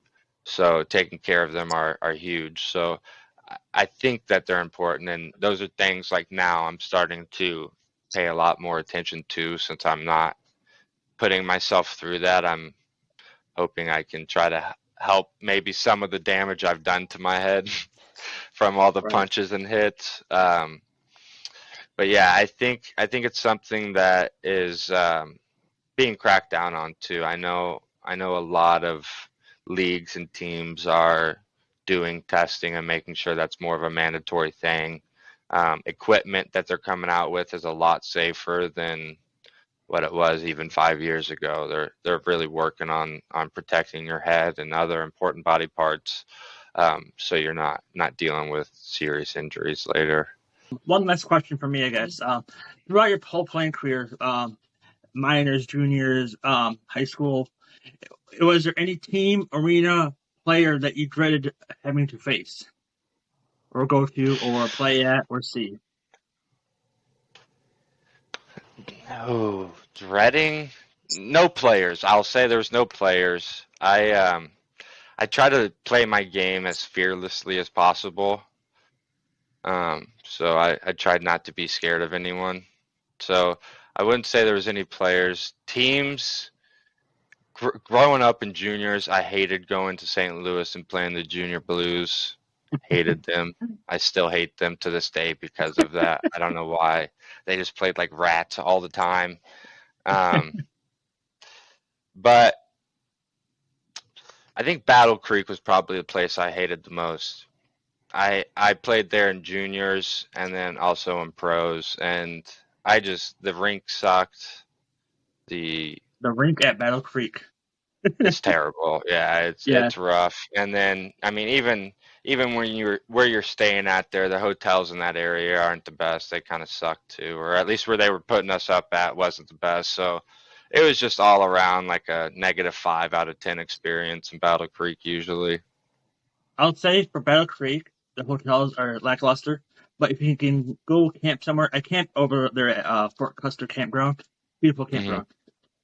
So taking care of them are huge. So I think that they're important, and those are things like now I'm starting to pay a lot more attention to since I'm not putting myself through that. I'm hoping I can try to help maybe some of the damage I've done to my head from all the Right. punches and hits. But yeah, I think it's something that is being cracked down on too. I know a lot of leagues and teams are doing testing and making sure that's more of a mandatory thing. Equipment that they're coming out with is a lot safer than what it was even 5 years ago. They're really working on protecting your head and other important body parts, so you're not dealing with serious injuries later. One last question for me, I guess. Throughout your whole playing career, minors, juniors, high school, was there any team, arena, player that you dreaded having to face, or go to, or play at, or see? Oh, dreading? No players. I'll say there's no players. I try to play my game as fearlessly as possible. So I tried not to be scared of anyone. So I wouldn't say there was any players. Teams, growing up in juniors, I hated going to St. Louis and playing the Junior Blues. Hated them. I still hate them to this day because of that. I don't know why. They just played like rats all the time. But I think Battle Creek was probably the place I hated the most. I played there in juniors and then also in pros, and the rink sucked. The rink at Battle Creek. It's terrible. Yeah, it's rough. And then I mean even when where you're staying at there, the hotels in that area aren't the best. They kind of suck too, or at least where they were putting us up at wasn't the best. So it was just all around like a -5 out of 10 experience in Battle Creek usually. I'll say for Battle Creek, the hotels are lackluster, but if you can go camp somewhere, I camped over there at Fort Custer Campground. Beautiful campground.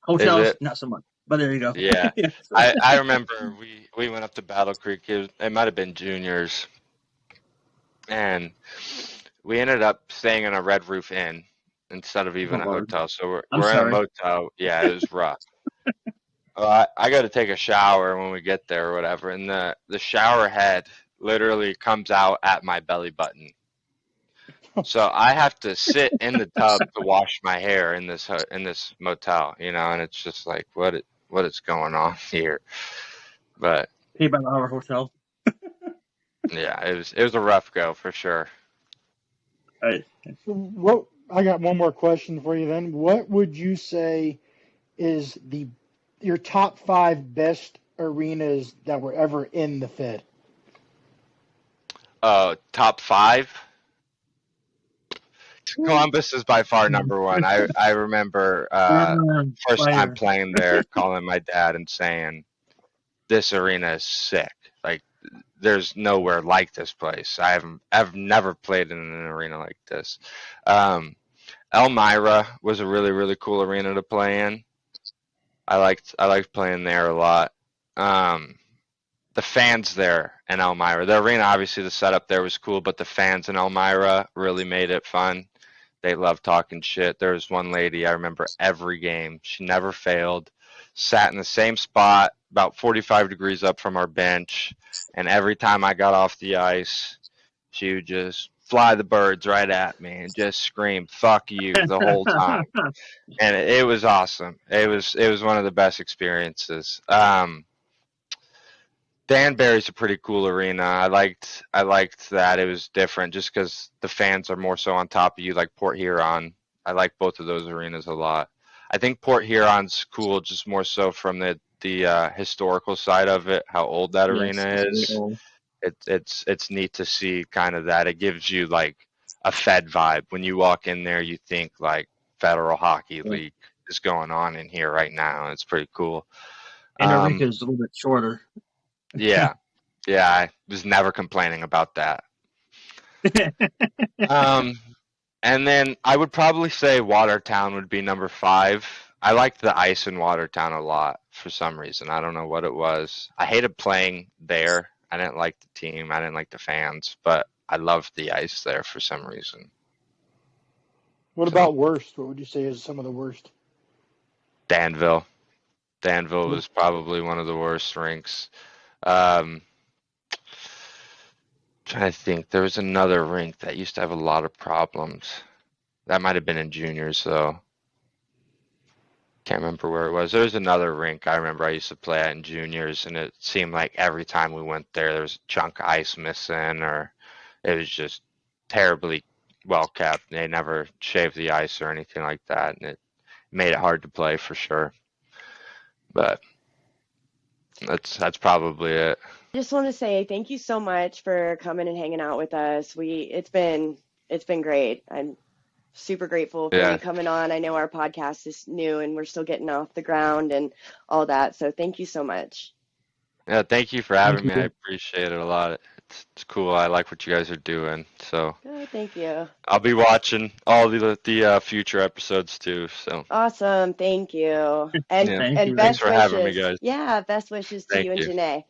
Hotels, not so much. But there you go. Yeah. I remember we went up to Battle Creek. It might have been juniors. And we ended up staying in a Red Roof Inn instead of even a hotel. So we're in a motel. Yeah, it was rough. I got to take a shower when we get there or whatever. And the shower head literally comes out at my belly button. So I have to sit in the tub to wash my hair in this motel, and it's just like, what is going on here? But paid by the hour hotel. Yeah, it was a rough go for sure. Right. I got one more question for you then. What would you say is your top 5 best arenas that were ever in the Fed? Top 5? Columbus is by far number 1. I remember first time playing there, calling my dad and saying, "This arena is sick. Like, there's nowhere like this place. I've never played in an arena like this." Elmira was a really, really cool arena to play in. I liked playing there a lot. the fans there in Elmira. The arena, obviously, the setup there was cool, but the fans in Elmira really made it fun. They loved talking shit. There was one lady, I remember every game. She never failed. Sat in the same spot, about 45 degrees up from our bench. And every time I got off the ice, she would just fly the birds right at me and just scream, "Fuck you," the whole time. And it was awesome. It was one of the best experiences. Danbury's a pretty cool arena. I liked that. It was different just because the fans are more so on top of you, like Port Huron. I like both of those arenas a lot. I think Port Huron's cool just more so from the historical side of it, how old that arena is. It's neat to see kind of that. It gives you like a Fed vibe. When you walk in there, you think like Federal Hockey League is going on in here right now. It's pretty cool. And the rink is a little bit shorter. Yeah, I was never complaining about that. And then I would probably say Watertown would be number 5. I liked the ice in Watertown a lot for some reason. I don't know what it was. I hated playing there. I didn't like the team. I didn't like the fans, but I loved the ice there for some reason. What about worst? What would you say is some of the worst? Danville. Danville was probably one of the worst rinks. Trying to think, there was another rink that used to have a lot of problems. That might have been in juniors, though. Can't remember where it was. There was another rink I remember I used to play at in juniors, and it seemed like every time we went there was a chunk of ice missing, or it was just terribly well kept. They never shaved the ice or anything like that, and it made it hard to play for sure. But that's probably it. I just want to say thank you so much for coming and hanging out with us. It's been great. I'm super grateful for you coming on. I know our podcast is new and we're still getting off the ground and all that. So thank you so much. Yeah, thank you for having me. I appreciate it a lot. It's cool. I like what you guys are doing. So good, thank you. I'll be watching all the future episodes too. So awesome, thank you. And and thanks for having me, guys. Yeah, best wishes to you and Janae.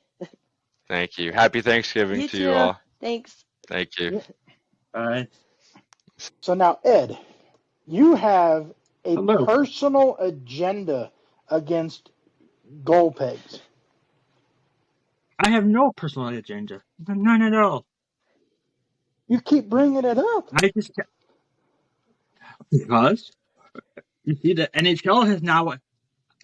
Thank you. Happy Thanksgiving to you all. Thanks. Thank you. Bye. So now, Ed, you have a personal agenda against goal pegs. I have no personal agenda. None at all. You keep bringing it up. Because you see, the NHL has now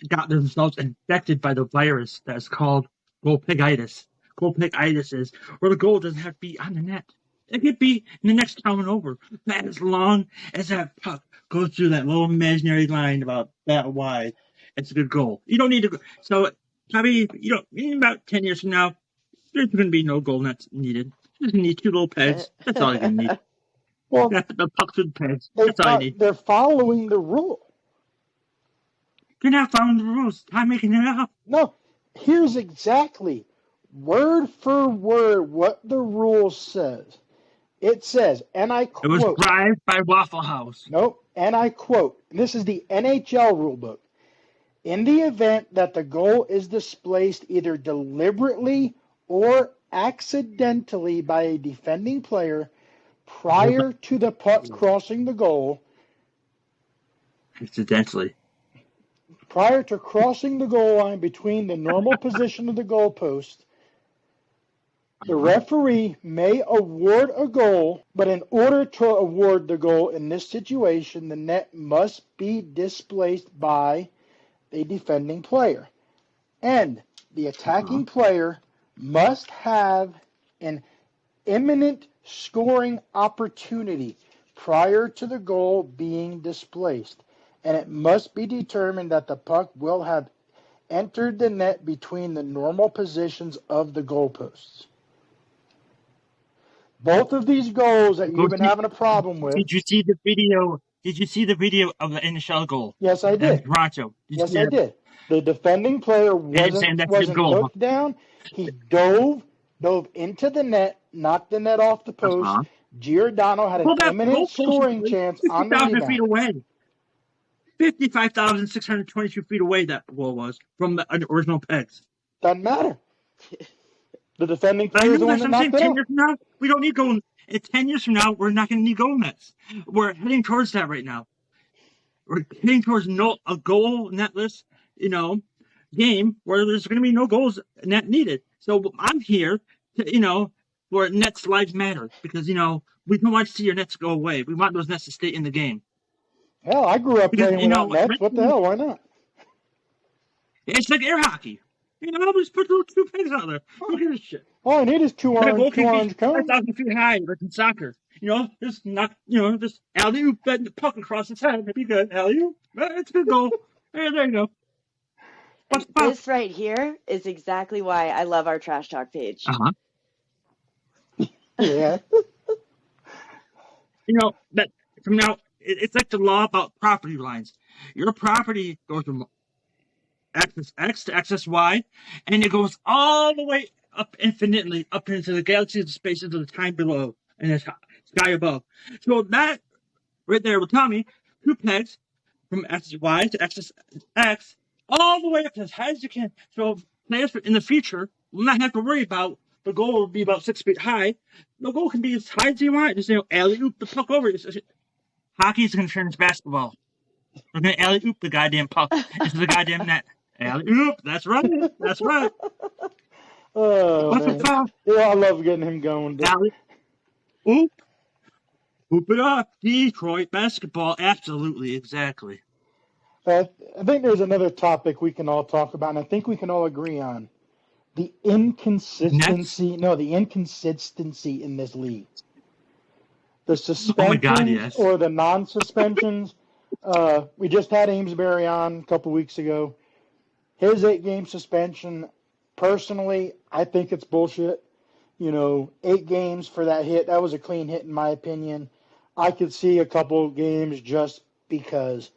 got themselves infected by the virus that's called goal pegitis. Goal pegitis is where the goal doesn't have to be on the net. It could be in the next town over. But as long as that puck goes through that little imaginary line about that wide, it's a good goal. You don't need to go. So probably, in about 10 years from now, there's going to be no goal nets needed. You just need 2 little pegs. That's all you're going to need. Well, the pucks with pegs. That's all you need. They're following the rule. They're not following the rules. I'm making it up. No, here's exactly, word for word, what the rule says. It says, and I quote. It was bribed by Waffle House. Nope, and I quote. This is the NHL rulebook. In the event that the goal is displaced either deliberately or accidentally by a defending player prior to the puck crossing the goal. Accidentally. Prior to crossing the goal line between the normal position of the goalpost, the referee may award a goal, but in order to award the goal in this situation, the net must be displaced by a defending player. And the attacking player must have an imminent scoring opportunity prior to the goal being displaced. And it must be determined that the puck will have entered the net between the normal positions of the goalposts. Both of these goals that you've been having a problem with. Did you see the video? Did you see the video of the NHL goal? Yes, I did. Toronto. Yes, I did. The defending player wasn't hooked down. He dove into the net, knocked the net off the post. Giordano had an imminent scoring chance on the rebound. 50,000 feet away. 55,622 feet away that goal was from the original pegs. Doesn't matter. The defending I player is know the one that's that what I'm saying. knocked it 10 out. years from now, we don't need goal. 10 years from now, we're not going to need goal nets. We're heading towards that right now. We're heading towards a goal netless, game where there's going to be no goals net needed. So I'm here to, where nets lives matter because, we don't want to see your nets go away. We want those nets to stay in the game. Hell, I grew up Because, playing without nets. What the hell? Why not? It's like air hockey. Just put little 2 pegs out there. Who gives a shit? All I need is two orange cones. 5,000 feet high, like in soccer. Just not, just alley-oop the puck across its head. It'd be good. Alley-oop. It's a good goal. There you go. And this right here is exactly why I love our trash talk page. Yeah. That from now, it's like the law about property lines. Your property goes from axis X to axis Y, and it goes all the way up infinitely, up into the galaxies, the spaces of the time below, and the sky above. So that right there will tell me 2 pegs from axis Y to axis X, all the way up as high as you can. So players in the future will not have to worry about the goal will be about 6 feet high. The goal can be as high as you want. Just alley-oop the puck over. Hockey is going to turn into basketball. We're going to alley-oop the goddamn puck into the goddamn net. Alley-oop. That's right. That's right. Oh, man. Yeah, I love getting him going. Alley-oop. Hoop it up. Detroit basketball. Absolutely. Exactly. I think there's another topic we can all talk about, and I think we can all agree on. The inconsistency. No, the inconsistency in this league. The suspensions or the non-suspensions. We just had Amesbury on a couple weeks ago. His 8-game suspension, personally, I think it's bullshit. 8 games for that hit. That was a clean hit in my opinion. I could see a couple games just because.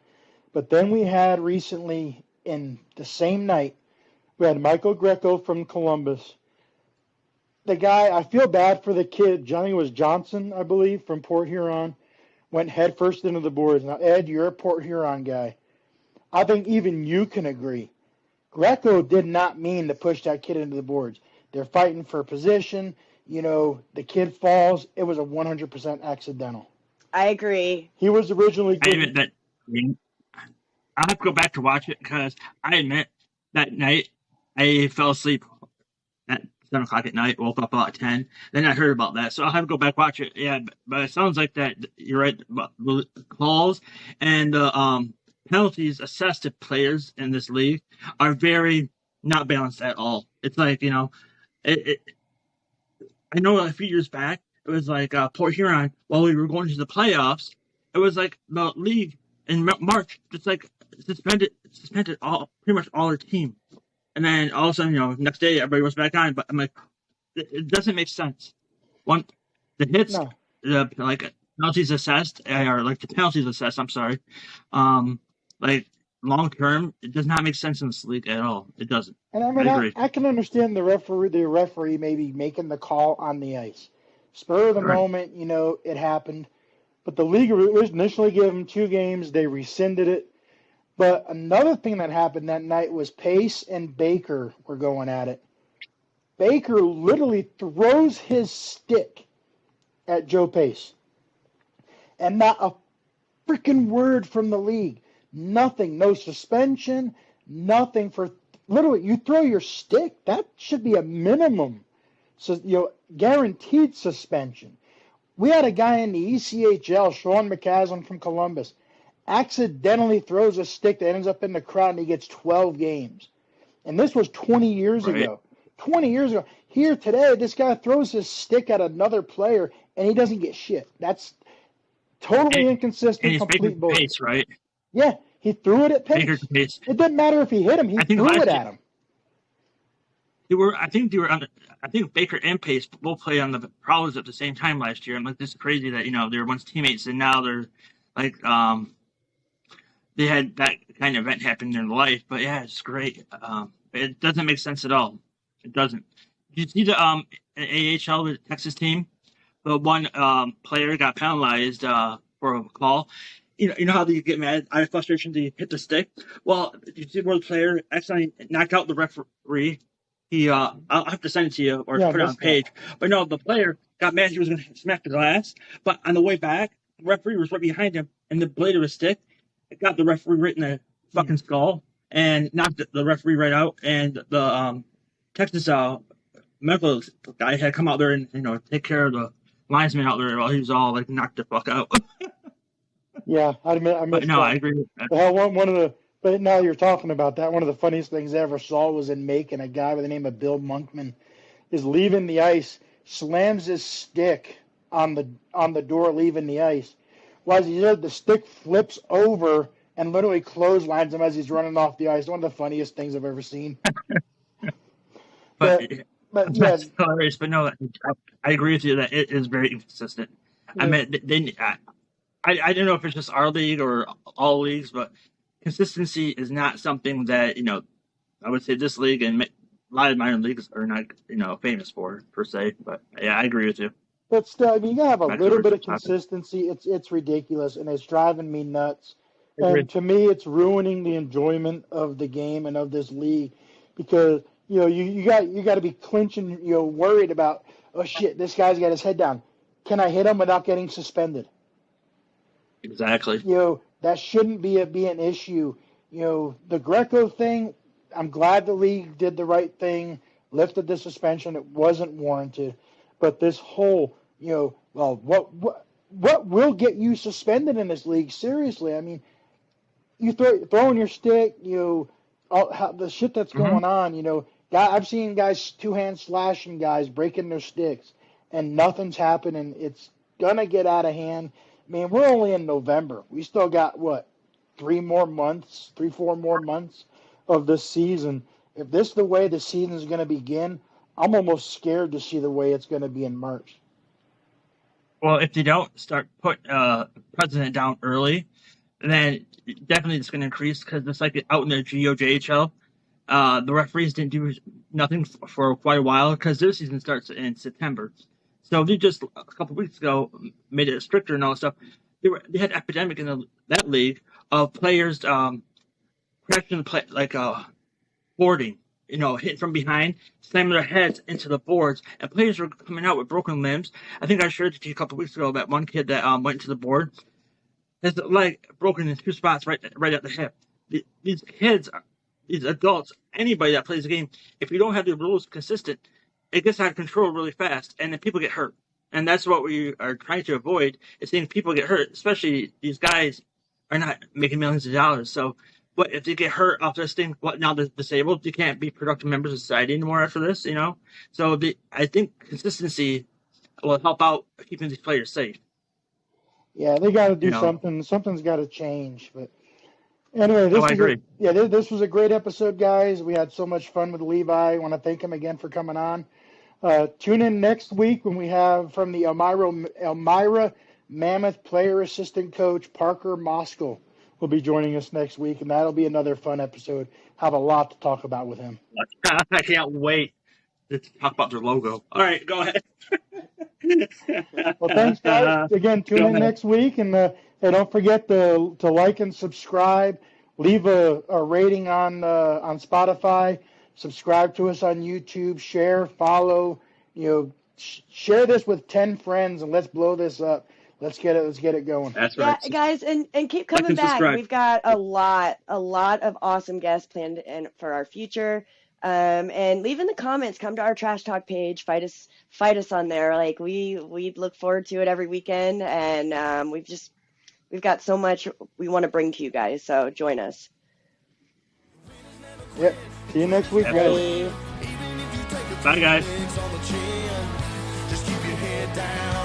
But then we had recently, in the same night, we had Michael Greco from Columbus. The guy, I feel bad for the kid. Johnny was Johnson, I believe, from Port Huron. Went headfirst into the boards. Now, Ed, you're a Port Huron guy. I think even you can agree. Greco did not mean to push that kid into the boards. They're fighting for position. The kid falls. It was a 100% accidental. I agree. He was originally good. I admit that. I'll have to go back to watch it because I admit that night I fell asleep at 7 o'clock at night, woke up about 10. Then I heard about that. So I'll have to go back watch it. Yeah, but it sounds like that you're right about the calls and penalties assessed to players in this league are very not balanced at all. It's like, I know a few years back, it was like Port Huron, while we were going to the playoffs, it was like the league in March, just like suspended pretty much all their team. And then all of a sudden, next day everybody was back on. But I'm like, it doesn't make sense. The hits, the penalties assessed, or like the penalties assessed. I'm sorry, like long term, it does not make sense in this league at all. It doesn't. And I agree. I can understand the referee maybe making the call on the ice, spur of the moment. It happened. But the league initially gave him 2 games. They rescinded it. But another thing that happened that night was Pace and Baker were going at it. Baker literally throws his stick at Joe Pace. And not a freaking word from the league. Nothing. No suspension. Nothing for... Literally, you throw your stick, that should be a minimum. So, guaranteed suspension. We had a guy in the ECHL, Sean McCaslam from Columbus, accidentally throws a stick that ends up in the crowd and he gets 12 games. And this was 20 years ago. 20 years ago. Here today, this guy throws his stick at another player and he doesn't get shit. That's totally inconsistent, complete bullshit. Pace, right? Yeah, he threw it at Pace. It didn't matter if he hit him, he threw it at him. I think Baker and Pace both played on the Prowlers at the same time last year. I'm like, this is crazy that, they were once teammates and now they're like, they had that kind of event happen in their life. But yeah, it's great. It doesn't make sense at all. It doesn't. Did you see the AHL, the Texas team? The one player got penalized for a call. You know how they get mad out of frustration, they hit the stick? Well, you see where the player accidentally knocked out the referee I'll have to send it to you or Yeah, put it on missed the page. But no, the player got mad he was going to smack the glass, but on the way back, the referee was right behind him, and the blade of his stick it got the referee right in the fucking skull and knocked the referee right out. And the Texas medical guy had to come out there and take care of the linesman out there while he was all like knocked the fuck out. Yeah, I missed But no, that. I agree with that. The hell, one of the, but now you're talking about that, one of the funniest things I ever saw was in Macon. A guy by the name of Bill Monkman is leaving the ice, slams his stick on the door leaving the ice. Well, as he did, the stick flips over and literally clotheslines him as he's running off the ice. One of the funniest things I've ever seen. But yeah, that's hilarious. But no, I agree with you that it is very inconsistent. Yeah. I mean, I don't know if it's just our league or all leagues, but consistency is not something that I would say this league and a lot of minor leagues are not famous for per se. But yeah, I agree with you. But still, I mean, you gotta have a Back little to bit of topic. consistency. It's ridiculous, and it's driving me nuts. And to me, it's ruining the enjoyment of the game and of this league, because you got to be clinching, worried about, oh shit, this guy's got his head down. Can I hit him without getting suspended? Exactly. That shouldn't be an issue. The Greco thing, I'm glad the league did the right thing, lifted the suspension. It wasn't warranted. But this whole, what will get you suspended in this league? Seriously, I mean, you throwing your stick, the shit that's going on. I've seen guys two-hand slashing guys, breaking their sticks, and nothing's happening. It's gonna get out of hand. I mean, we're only in November. We still got 4 more months of this season. If this is the way the season's gonna begin, I'm almost scared to see the way it's going to be in March. Well, if they don't start put president down early, then definitely it's going to increase because it's like out in the GOJHL. The referees didn't do nothing for quite a while because their season starts in September. So they just a couple of weeks ago made it stricter and all that stuff. They had epidemic in that league of players crashing the play like boarding. Hitting from behind, slamming their heads into the boards, and players were coming out with broken limbs. I think I shared it to you a couple of weeks ago about one kid that went into the board. His leg broken in 2 spots right at the hip. These kids, these adults, anybody that plays the game, if you don't have the rules consistent, it gets out of control really fast, and then people get hurt. And that's what we are trying to avoid, is seeing people get hurt, especially these guys are not making millions of dollars. So what if they get hurt off this thing? What now? They're disabled. You can't be productive members of society anymore after this. So I think consistency will help out keeping these players safe. Yeah, they got to do something. Something's got to change. But anyway, I agree. This was a great episode, guys. We had so much fun with Levi. I want to thank him again for coming on. Tune in next week when we have from the Elmira Mammoth player assistant coach Parker Moskal will be joining us next week, and that'll be another fun episode. Have a lot to talk about with him. I can't wait to talk about their logo. All right, go ahead. Well, thanks, guys. Again, tune in next week, and don't forget to like and subscribe. Leave a rating on Spotify. Subscribe to us on YouTube. Share, follow. Share this with 10 friends, and let's blow this up. Let's get it going. That's right. Yeah, guys, and keep coming back. Subscribe. We've got a lot of awesome guests planned for our future. And leave in the comments. Come to our Trash Talk page. Fight us on there. Like we look forward to it every weekend, and we've got so much we want to bring to you guys. So join us. Yep. See you next week, guys. Bye, guys. Just keep your head down.